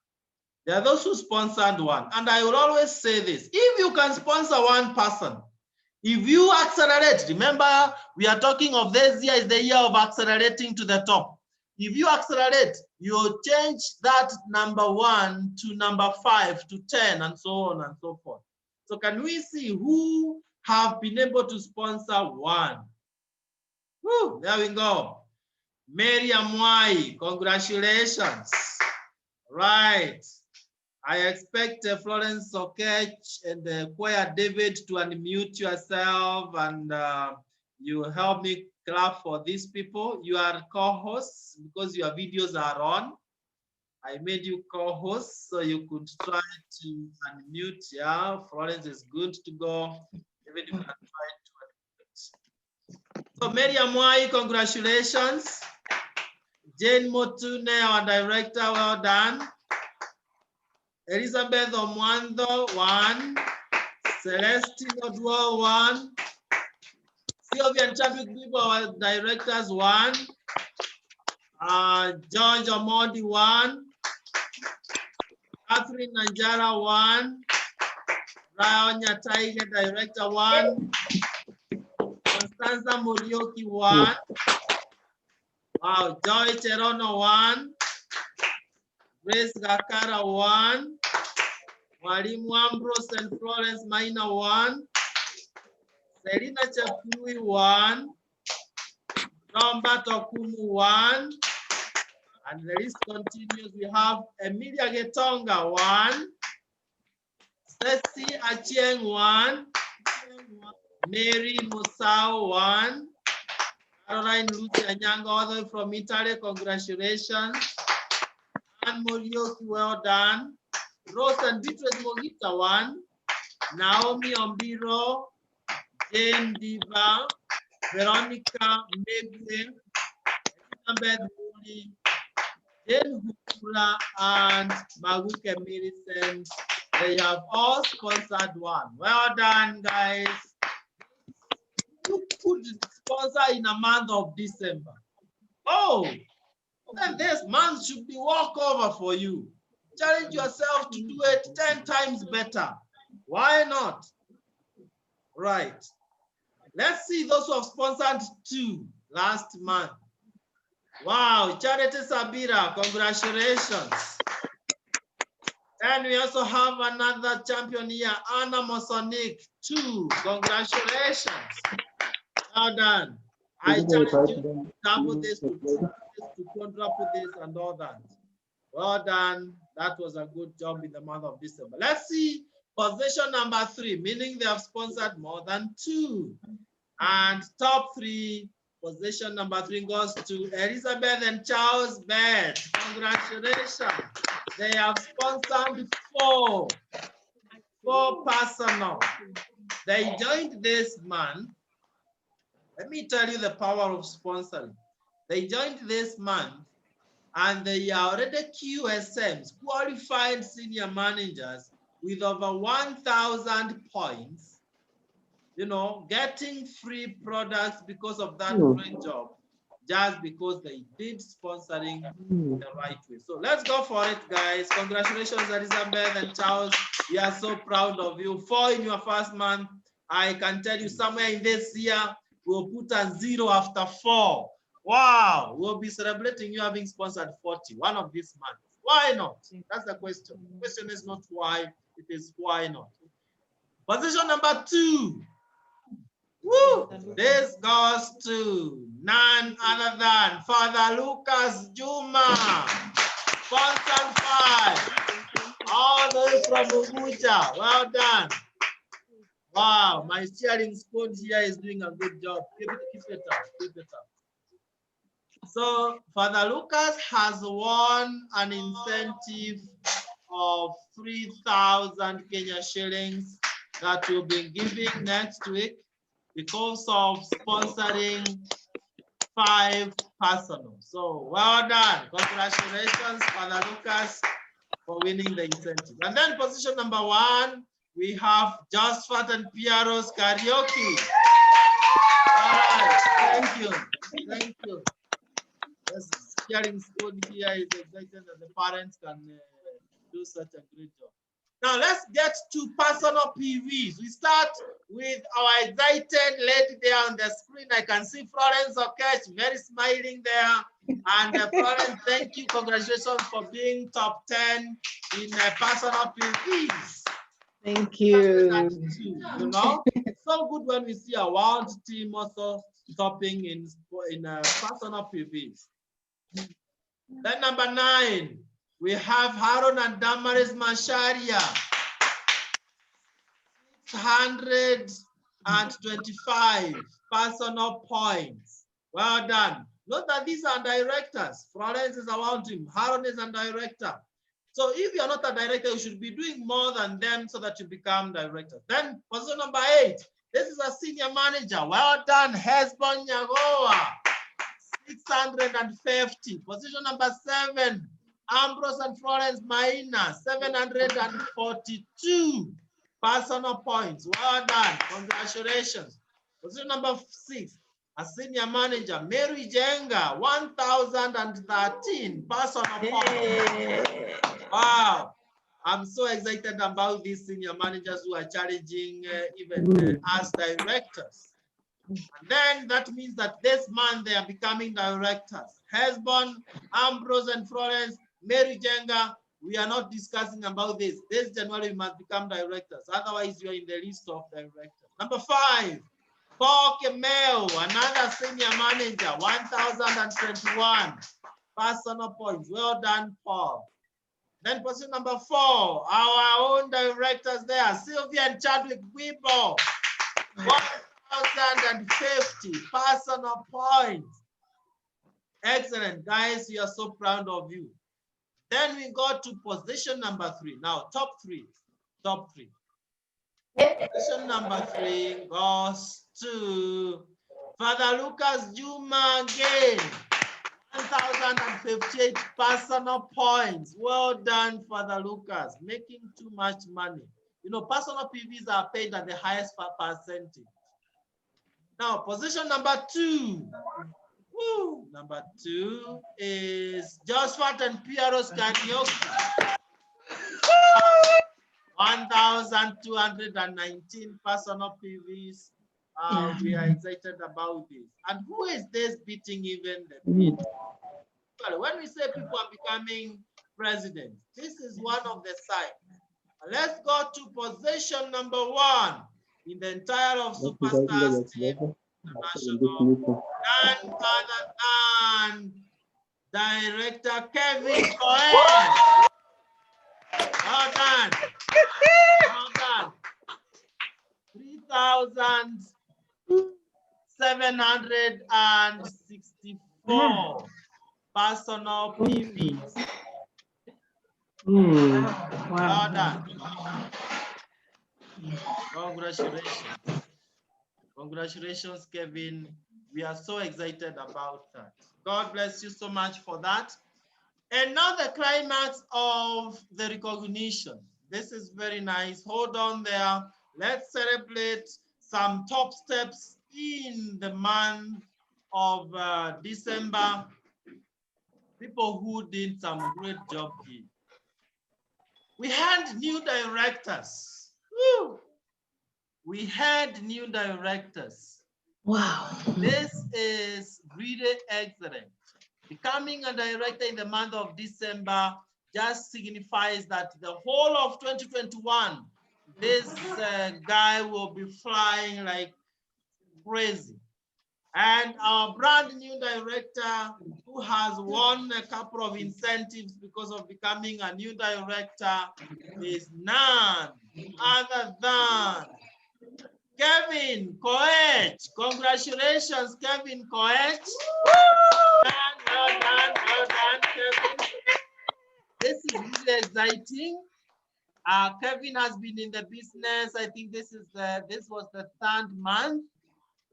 A: There are those who sponsored one. And I will always say this, if you can sponsor one person, if you accelerate, remember we are talking of this year is the year of accelerating to the top. If you accelerate, you change that number 1 to number 5 to 10 and so on and so forth. So can we see who have been able to sponsor one? Woo, there we go. Mary Amwai, congratulations. Right. I expect Florence Okech and Choir David to unmute yourself, and you help me clap for these people. You are co-hosts because your videos are on. I made you co-host so you could try to unmute. Yeah, Florence is good to go. David, you can try to unmute. So Mary Amwai, congratulations. Jane Motune, our director, well done. Elizabeth Omwando, 1. Celestine Odwell, 1. Sylvia Chapik Bibo, our directors, 1. George Omondi, 1. Catherine Nanjara, 1. Ryan Nyataige, director, 1. Constanza Morioki, 1. Wow, Joy Cherono, 1. Grace Gakara, 1. Mwalimu Ambrose and Florence Maina, 1. Selina Chapui, 1. Robert Okumu, 1. And the list continues. We have Emilia Getonga, 1. Ceci Achieng, 1. Mary Musau, 1. Caroline Lucy Anyanga, all the way from Italy, congratulations. Anne Morioki, well done. Rose and Beatrice Mogita, 1. Naomi Ombiro, Jane Diva, Veronica Megwe, Elizabeth Muli, Jane Hukula, and Maguke Millicent. They have all sponsored 1. Well done, guys. You could sponsor in a month of December. Oh, then this month should be walkover for you. Challenge yourself to do it 10 times better. Why not? Right. Let's see those who have sponsored 2 last month. Wow, Charity Sabira, congratulations. And we also have another champion here, Anna Mosonik, 2. Congratulations. Well done. I challenge you to double this, to quadruple this, and all that. Well done. That was a good job in the month of December. Let's see position number 3, meaning they have sponsored more than 2. And top 3, position number 3 goes to Elizabeth and Charles Bed. Congratulations. They have sponsored 4 personal. They joined this month. Let me tell you the power of sponsoring. They joined this month and they are already QSMs, qualified senior managers with over 1,000 points, you know, getting free products because of that great job, just because they did sponsoring the right way. So let's go for it, guys. Congratulations, Elizabeth and Charles. We are so proud of you. 4 in your first month. I can tell you somewhere in this year, we'll put a 0 after 4. Wow, we'll be celebrating you having sponsored 40 one of these months. Why not? That's the question. The question is not why, it is why not. Position number 2. Woo! This goes to none other than Father Lucas Juma. Sponsored 5. All the way from Uguja. Well done. Wow, my steering spoon here is doing a good job. Keep it up, keep it up. So Father Lucas has won an incentive of 3,000 Kenya shillings that we'll be giving next week because of sponsoring 5 personal. So well done. Congratulations, Father Lucas, for winning the incentive. And then position number 1, we have Josephat and Piero's karaoke. All right, thank you. Thank you. Yes, hearing spoon here is excited that the parents can do such a great job. Now let's get to personal PVs. We start with our excited lady there on the screen. I can see Florence Okech, very smiling there. And Florence, thank you. Congratulations for being top 10 in personal PVs.
B: Thank you.
A: You know, it's so good when we see a world team also topping in personal PVs. Then number 9, we have Haron and Damaris Masharia. 625 personal points. Well done. Note that these are directors. Florence is around him. Haron is a director. So if you're not a director, you should be doing more than them so that you become director. Then position number 8. This is a senior manager. Well done, Hezbon Nyagoa. 650. Position number 7. Ambrose and Florence Maina. 742 personal points. Well done. Congratulations. Position number 6. A senior manager, Mary Jenga, 1,013 personal points. Wow. I'm so excited about these senior managers who are challenging even as directors. And then that means that this month they are becoming directors. Hesbon, Ambrose and Florence, Mary Jenga, we are not discussing about this. This January we must become directors. Otherwise you are in the list of directors. Number 5, Paul Kemeo, another senior manager, 1,021 personal points. Well done, Paul. Then position number 4, our own directors there, Sylvia and Chadwick Wibo, 1,050 personal points. Excellent, guys, we are so proud of you. Then we go to position number 3. Now, top three. Position number 3 goes to Father Lucas Juma again. 1,058 personal points. Well done, Father Lucas, making too much money. You know, personal PVs are paid at the highest percentage. Now, position number 2. Woo. Number 2 is Josphat and Pieros Kanyoki. 1,219 personal PVs. We are excited about this. And who is this beating even the beat? Well, when we say people are becoming president, this is one of the signs. Let's go to position number 1 in the entire of Superstars team international. None other than Director Kevin Cohen. Well done. Well done. 3,764 personal PVs. Well done. Congratulations. Congratulations, Kevin. We are so excited about that. God bless you so much for that. And now the climax of the recognition. This is very nice. Hold on there. Let's celebrate some top steps in the month of December. People who did some great job here. We had new directors. Woo! We had new directors.
B: Wow.
A: This is really excellent. Becoming a director in the month of December just signifies that the whole of 2021, this guy will be flying like crazy. And our brand new director who has won a couple of incentives because of becoming a new director is none other than Kevin Koech. Congratulations, Kevin Koech. Well done, Kevin. This is really exciting. Kevin has been in the business. I think this was the 3rd month.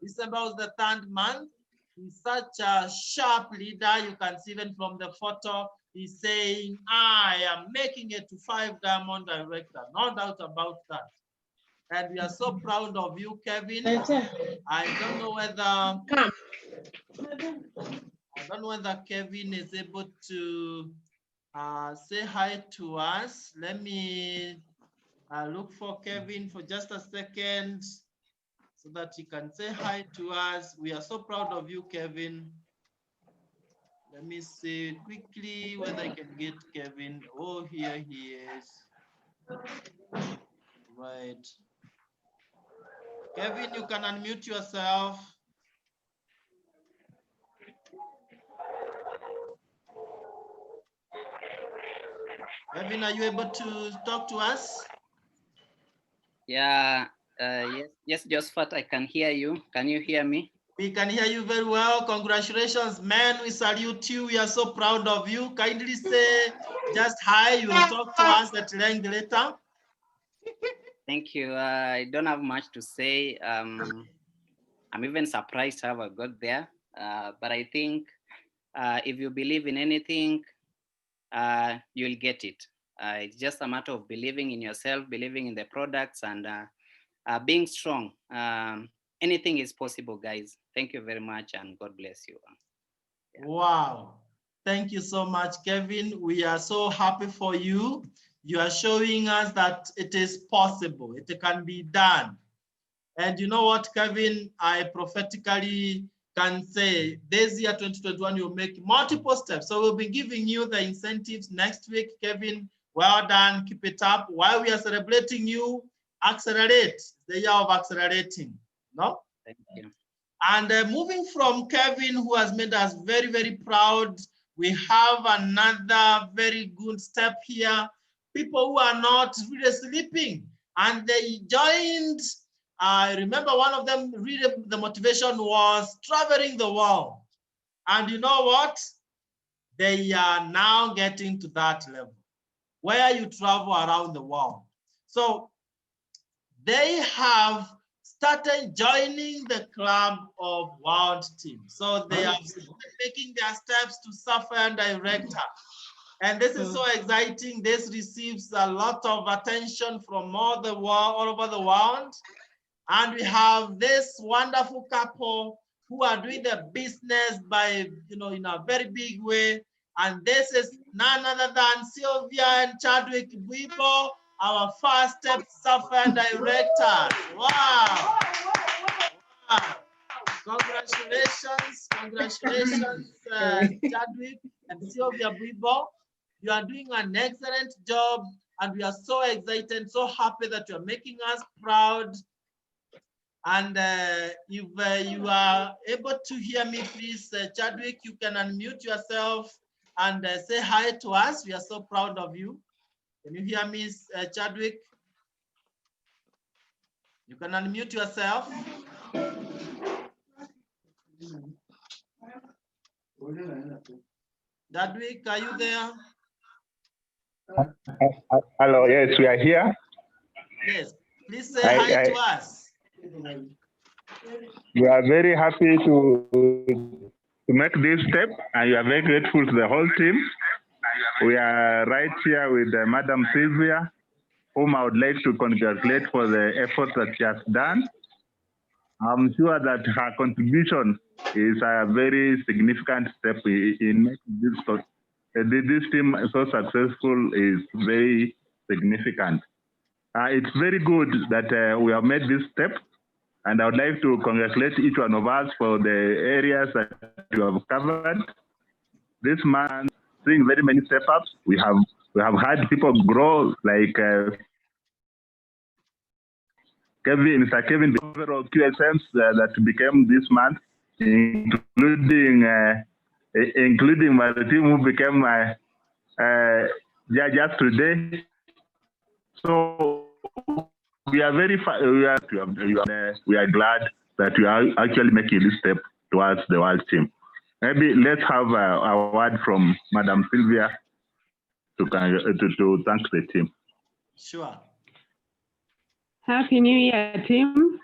A: December was the 3rd month. He's such a sharp leader. You can see even from the photo, he's saying, I am making it to 5 diamond director. No doubt about that. And we are so proud of you, Kevin. I don't know whether Kevin is able to say hi to us. Let me look for Kevin for just a second so that he can say hi to us. We are so proud of you, Kevin. Let me see quickly whether I can get Kevin. Oh, here he is. Right. Kevin, you can unmute yourself. Kevin, are you able to talk to us?
C: Yeah, yes, Josephat, I can hear you. Can you hear me?
A: We can hear you very well. Congratulations, man. We salute you. We are so proud of you. Kindly say just hi. You will talk to us at length later.
C: Thank you. I don't have much to say. I'm even surprised how I got there. But I think if you believe in anything, you'll get it. It's just a matter of believing in yourself, believing in the products, and being strong. Anything is possible, guys. Thank you very much, and God bless you.
A: Yeah. Wow. Thank you so much, Kevin. We are so happy for you. You are showing us that it is possible. It can be done. And you know what, Kevin, I prophetically can say this year, 2021, you'll make multiple steps. So we'll be giving you the incentives next week. Kevin, well done. Keep it up. While we are celebrating you, accelerate. The year of accelerating. No?
C: Thank you.
A: And moving from Kevin, who has made us very, very proud, we have another very good step here. People who are not really sleeping, and they joined. I remember one of them, really, the motivation was traveling the world. And you know what? They are now getting to that level where you travel around the world. So they have started joining the club of World Team. So they are making their steps to Sapphire Director. And this is so exciting. This receives a lot of attention from all over the world. And we have this wonderful couple who are doing the business by, in a very big way. And this is none other than Sylvia and Chadwick Bwibo, our first step Sapphire Directors. Wow. Wow. Congratulations, Chadwick and Sylvia Bwibo. You are doing an excellent job, and we are so excited, so happy that you are making us proud. And if you are able to hear me, please, Chadwick, you can unmute yourself and say hi to us. We are so proud of you. Can you hear me, Chadwick? You can unmute yourself. Chadwick, are you there?
D: Hello, yes, we are here.
A: Yes, please say hi to us.
D: We are very happy to make this step, and we are very grateful to the whole team. We are right here with Madam Sylvia, whom I would like to congratulate for the effort that she has done. I'm sure that her contribution is a very significant step in making this team so successful. Is very significant. It's very good that we have made this step, and I would like to congratulate each one of us for the areas that you have covered. This month, seeing very many step-ups, we have had people grow like Mr. Kevin, the overall QSMs that became this month, including my team who became just today. So we are very we are glad that we are actually making this step towards the world team. Maybe let's have a word from Madam Sylvia to thank the team.
A: Sure.
B: Happy New Year, team.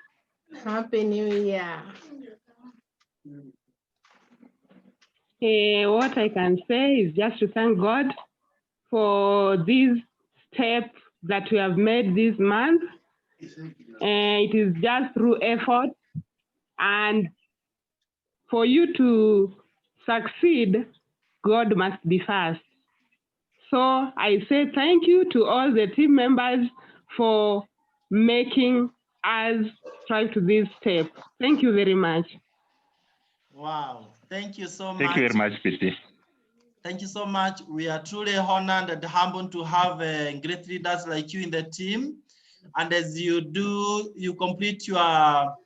E: Happy New Year.
B: What I can say is just to thank God for this step that we have made this month. It is just through effort, and for you to succeed, God must be first. So I say thank you to all the team members for making us strive to this step. Thank you very much.
A: Wow, thank you so much.
D: Thank you very much, PT.
A: Thank you so much. We are truly honored and humbled to have great leaders like you in the team. And as you do, you complete your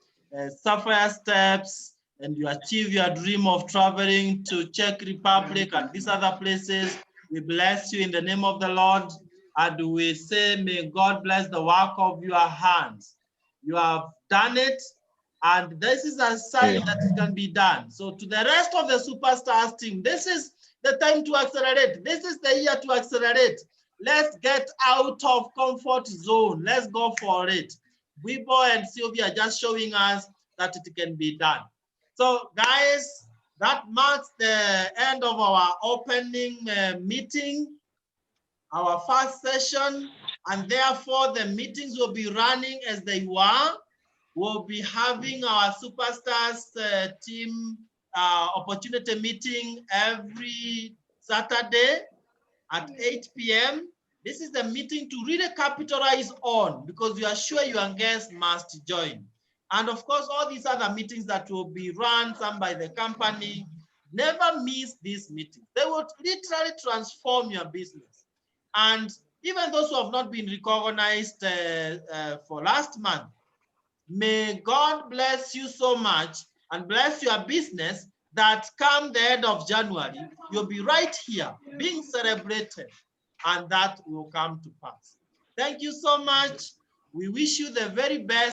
A: Sapphire steps and you achieve your dream of traveling to Czech Republic and these other places. We bless you in the name of the Lord, and we say, may God bless the work of your hands. You have done it, and this is a sign that it can be done. So to the rest of the Superstars team, this is the time to accelerate. This is the year to accelerate. Let's get out of comfort zone. Let's go for it. Wibo and Sylvia are just showing us that it can be done. So guys, that marks the end of our opening meeting, our first session, and therefore the meetings will be running as they were. We'll be having our Superstars team opportunity meeting every Saturday at 8 p.m. This is the meeting to really capitalize on, because we are sure your guests must join. And of course, all these other meetings that will be run, some by the company, never miss these meetings. They will literally transform your business. And even those who have not been recognized for last month, may God bless you so much and bless your business that come the end of January, you'll be right here being celebrated, and that will come to pass. Thank you so much. We wish you the very best.